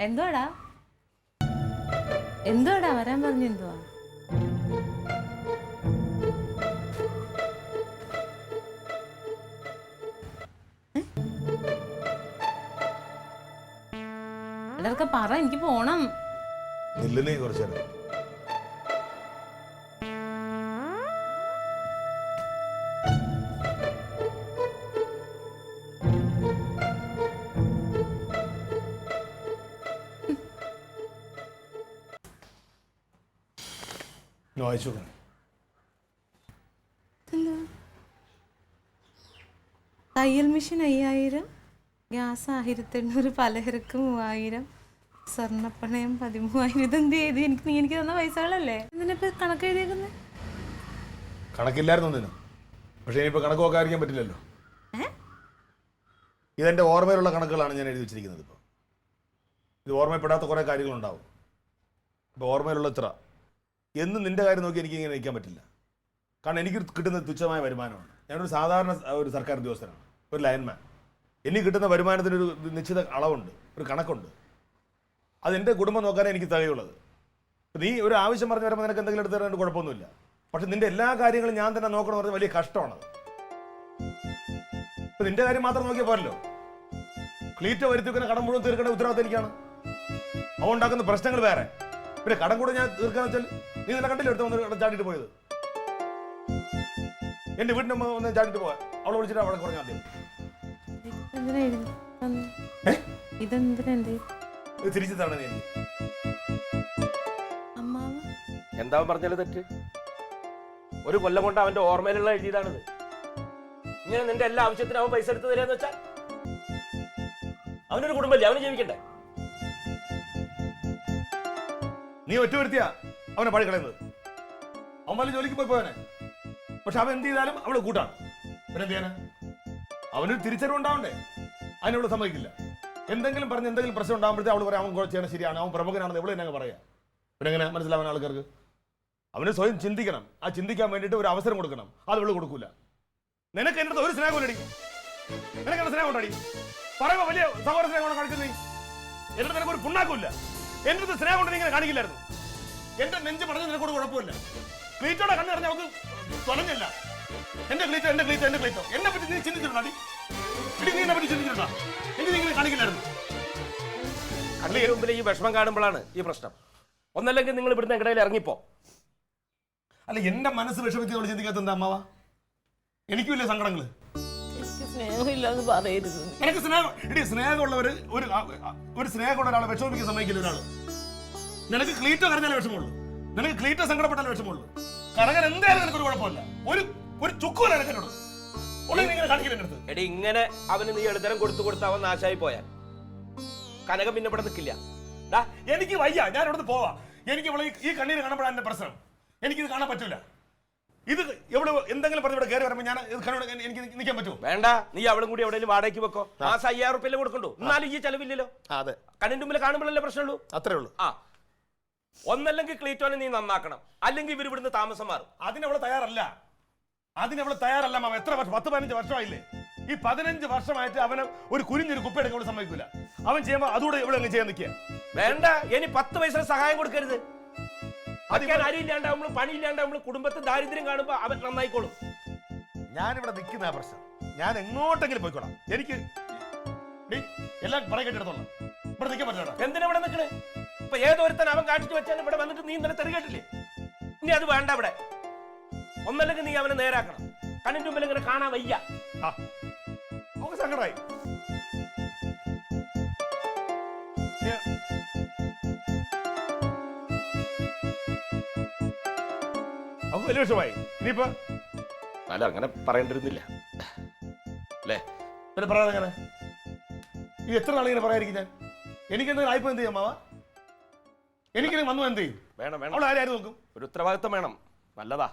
എന്തുവാടാ എന്തുവാടാ വരാൻ പറഞ്ഞു എന്തുവാ? ഇതൊക്കെ പറ, എനിക്ക് പോണം. കുറച്ചേരം വായിച്ചു. തയ്യൽ മെഷീൻ 5000, ഗ്യാസ് 1800, പലചരക്ക് 3000, സ്വർണ്ണപ്പണയം 13000. ഇതെന്ത് ചെയ്ത്? എനിക്ക് തന്ന പൈസകളല്ലേ? ഇതിനിപ്പോ കണക്ക് എഴുതിയേക്കുന്നത്? കണക്കില്ലായിരുന്നു. പക്ഷെ ഇനിയിപ്പോ കണക്ക് നോക്കാതിരിക്കാൻ പറ്റില്ലല്ലോ. ഇതെന്റെ ഓർമ്മയിലുള്ള കണക്കുകളാണ് ഞാൻ എഴുതി വെച്ചിരിക്കുന്നത്. ഇപ്പോൾ ഇത് ഓർമ്മപ്പെടാത്ത കുറേ കാര്യങ്ങളുണ്ടാവും. ഇപ്പോൾ ഓർമ്മയിലുള്ള ഇത്ര എന്നും നിന്റെ കാര്യം നോക്കി എനിക്ക് ഇങ്ങനെ നിൽക്കാൻ പറ്റില്ല. കാരണം എനിക്ക് കിട്ടുന്ന തുച്ഛമായ വരുമാനമാണ്. ഞാനൊരു സാധാരണ ഒരു സർക്കാർ ഉദ്യോഗസ്ഥനാണ്, ഒരു ലൈൻമാൻ. എനിക്ക് കിട്ടുന്ന വരുമാനത്തിനൊരു നിശ്ചിത അളവുണ്ട്, ഒരു കണക്കുണ്ട്. അത് എൻ്റെ കുടുംബം നോക്കാനേ എനിക്ക് തികയുള്ളത്. നീ ഒരു ആവശ്യം പറഞ്ഞ് വരുമ്പോൾ നിനക്ക് എന്തെങ്കിലും എടുത്ത് തരാൻ കുഴപ്പമൊന്നുമില്ല. പക്ഷെ നിന്റെ എല്ലാ കാര്യങ്ങളും ഞാൻ തന്നെ നോക്കണമെന്ന് പറഞ്ഞാൽ വലിയ കഷ്ടമാണത്. ഇപ്പം നിന്റെ കാര്യം മാത്രം നോക്കിയാൽ പോരല്ലോ. ക്ലീറ്റോ വരുത്തിക്കുന്ന കടം മുഴുവൻ തീർക്കേണ്ട ഉത്തരവാദിത്തം എനിക്കാണ്. അവ ഉണ്ടാക്കുന്ന പ്രശ്നങ്ങൾ വേറെ. പിന്നെ കടം കൂടെ ഞാൻ തീർക്കാന്ന് വെച്ചാൽ നീ നിന്നെ കണ്ടില്ല എടുത്ത് വന്ന് ചാടിയിട്ട് പോയത്. എന്റെ വീടിന്റെ അമ്മ ഒന്ന് ചാടിയിട്ട് പോവാ, അവളെ വിളിച്ചിട്ട് അവിടെ കുറഞ്ഞാൽ മതി. തിരിച്ചു തരണ നീ എനിക്ക്. എന്താ പറഞ്ഞാലും തെറ്റ്. ഒരു കൊല്ലം കൊണ്ട് അവന്റെ ഓർമ്മയിലുള്ള എഴുതിയതാണിത്. ഇങ്ങനെ നിന്റെ എല്ലാ ആവശ്യത്തിനും അവൻ പൈസ എടുത്ത് തരാന്ന് വെച്ചാൽ അവനൊരു കുടുംബല്ലേ, അവന് ജീവിക്കണ്ടേ? നീ ഒറ്റ വരുത്തിയാ അവനെ പഴി കളയുന്നത്. അവൻ വല്ല ജോലിക്ക് പോയി പോയനെ. പക്ഷെ അവൻ എന്ത് ചെയ്താലും അവള് കൂട്ടാണ്. പിന്നെ എന്ത് ചെയ്യാനാ? അവനൊരു തിരിച്ചറിവുണ്ടാവണ്ടേ? അതിനവള് സമ്മതിക്കില്ല. എന്തെങ്കിലും പറഞ്ഞ് എന്തെങ്കിലും പ്രശ്നം ഉണ്ടാകുമ്പോഴത്തേ അവള് പറയാം അവൻ ചെയ്യണം ശരിയാണ്, അവൻ പ്രമുഖനാണെന്ന് എവിടെ തന്നെ പറയാം. പിന്നെ എങ്ങനെ മനസ്സിലാവാൻ ആൾക്കാർക്ക്? അവന് സ്വയം ചിന്തിക്കണം. ആ ചിന്തിക്കാൻ വേണ്ടിയിട്ട് ഒരു അവസരം കൊടുക്കണം. അത് അവള് കൊടുക്കൂല. നിനക്ക് എൻ്റെ അടുത്ത് ഒരു സ്നേഹമില്ലടി. നിനക്ക് എന്റെ സ്നേഹം കൊണ്ടടി പറയുമ്പോ വലിയ സഹോദര സ്നേഹം കാണിക്കുന്നത് നീ. എന്നിട്ട് നിനക്ക് ഒരു പുണ്ണാക്കില്ല. എന്റെ അടുത്ത് സ്നേഹം കൊണ്ട് നീ ഇങ്ങനെ കാണിക്കില്ലായിരുന്നു. എന്റെ നെഞ്ച് പറഞ്ഞ നിനക്കൂടെ കുഴപ്പമില്ല. ക്ലീറ്റോടെ കണ്ണു പറഞ്ഞ അവക്ക് തൊലഞ്ഞല്ല. എന്റെ ക്ലീറ്റോ എന്റെ ക്ലീറ്റോ എന്റെ ക്ലീറ്റോ എന്നെ പറ്റി നീ ചിന്തിച്ചിട്ടുണ്ടാടി? നീ എന്നെ പറ്റി ചിന്തിച്ചിട്ടുണ്ടാ? എനിക്ക് നീ ഇങ്ങനെ കാണിക്കില്ലായിരുന്നു. കണ്ണിന് മുമ്പിൽ ഈ വിഷമം കാണുമ്പോഴാണ് ഈ പ്രശ്നം. ഒന്നല്ലെങ്കിൽ നിങ്ങൾ ഇവിടുന്ന് എങ്ങടെയും ഇറങ്ങിപ്പോ. അല്ല, എന്റെ മനസ്സ് വിഷമിച്ച് നമ്മൾ ചിന്തിക്കാത്ത എന്താ അമ്മാവ? എനിക്കുമില്ലേ സങ്കടങ്ങള്? സ്നേഹമില്ലാന്ന് പറയരുത്. എനിക്ക് സ്നേഹം ഇടി. സ്നേഹമുള്ളവര് ഒരു സ്നേഹമുള്ള ഒരാളെ വിഷമിപ്പിക്കാൻ സമ്മതിക്കില്ല ഒരാള്. നിനക്ക് ക്ലീറ്റോ കരഞ്ഞാലേ വിഷമമുള്ളൂ. നിനക്ക് ക്ലീറ്റോ സങ്കടപ്പെട്ടാലേ വിഷമമുള്ളൂ. കറങ്ങാൻ എന്തായാലും നിനക്കൊരു കുഴപ്പമില്ല. ഒരു ചുക്കുമല്ല എനിക്കോട് ഇങ്ങനെ കാണിക്കില്ല എന്റെ അടുത്ത്. എടി, ഇങ്ങനെ അവന് നീ എഴുതരം കൊടുത്ത് അവൻ നാശായി പോയാൽ കനകം പിന്നെ ഇവിടെ നിൽക്കില്ല. എനിക്ക് വയ്യ, ഞാൻ ഇവിടുന്ന് പോവാ. എനിക്ക് ഇവിടെ ഈ കണ്ണീര് കാണുമ്പോഴാണ് എന്റെ പ്രശ്നം. എനിക്കിത് കാണാൻ പറ്റൂല. ഇത് എവിടെ എന്തെങ്കിലും പറഞ്ഞ് ഇവിടെ കയറി വരുമ്പോൾ ഞാൻ എനിക്ക് നിൽക്കാൻ പറ്റുമോ? വേണ്ട, നീ അവളും കൂടി എവിടെയെങ്കിലും വാടകയ്ക്ക് വെക്കോ. മാസം 5000 റുപ്യ കൊടുക്കണ്ടോ? എന്നാലും ഈ ചെലവില്ലല്ലോ. അതെ, കണ്ണിന്റെ മുമ്പിൽ കാണുമ്പോഴല്ലേ പ്രശ്നമുള്ളൂ. അത്രേ ഉള്ളൂ. ഒന്നല്ലെങ്കിൽ ക്ലീറ്റോനെ നീ നന്നാക്കണം, അല്ലെങ്കിൽ ഇവർ ഇവിടുന്ന് താമസം മാറും. അതിനവള് തയ്യാറല്ല മാമ. എത്ര വർഷം? 10-15 വർഷമായില്ലേ? ഈ 15 വർഷമായിട്ട് അവന് ഒരു കുരിഞ്ഞൊരു കുപ്പയെടുക്കാൻ അവള് സമ്മതിക്കൂല. അവൻ ചെയ്യുമ്പോ അതുകൂടെ ഇവിടെ അങ്ങ് ചെയ്യാൻ നിൽക്കുക. വേണ്ട, ഇനി 10 പൈസ സഹായം കൊടുക്കരുത്. അധികം അരിയില്ലാണ്ടാവുമ്പോൾ പണിയില്ലാണ്ടാവുമ്പോൾ കുടുംബത്തെ ദാരിദ്ര്യം കാണുമ്പോ അവൻ നന്നായിക്കോളും. ഞാനിവിടെ നിൽക്കുന്ന പ്രശ്നം. ഞാൻ എങ്ങോട്ടെങ്കിലും പോയിക്കോളാം. എനിക്ക് എല്ലാം പറയ കേട്ടിടത്തോളാം. ഇവിടെ നിൽക്കാൻ പറ്റില്ല. എന്തിനാ ഇവിടെ നിൽക്കണേ? ഇപ്പൊ ഏതൊരുത്തൻ അവൻ കാട്ടിട്ട് വെച്ചാലും ഇവിടെ വന്നിട്ട് നീ ഇന്നലെ തെറി കേട്ടില്ലേ? ഇനി അത് വേണ്ട. ഇവിടെ ഒന്നല്ലെങ്കിൽ നീ അവനെ നേരാക്കണം. കണ്ണിന്റെ മുമ്പിൽ ഇങ്ങനെ കാണാൻ വയ്യ. നമുക്ക് സങ്കടമായി. അവർക്ക് വലിയ വിഷമായി. ഇനിയിപ്പോ അല്ല, അങ്ങനെ പറയേണ്ടിരുന്നില്ല അല്ലേ? പിന്നെ പറയാതെ അങ്ങനെ ഈ എത്ര നാളിങ്ങനെ പറയാതിരിക്കും ഞാൻ? എനിക്കെന്തെങ്കിലും ആയിപ്പോ എന്ത് ചെയ്യും മാവ? എനിക്കിങ്ങനെ വന്നു എന്ത് ചെയ്യും? വേണം, അവൾ ആരായിരുന്നു നോക്കും? ഒരു ഉത്തരവാദിത്വം വേണം. നല്ലതാ.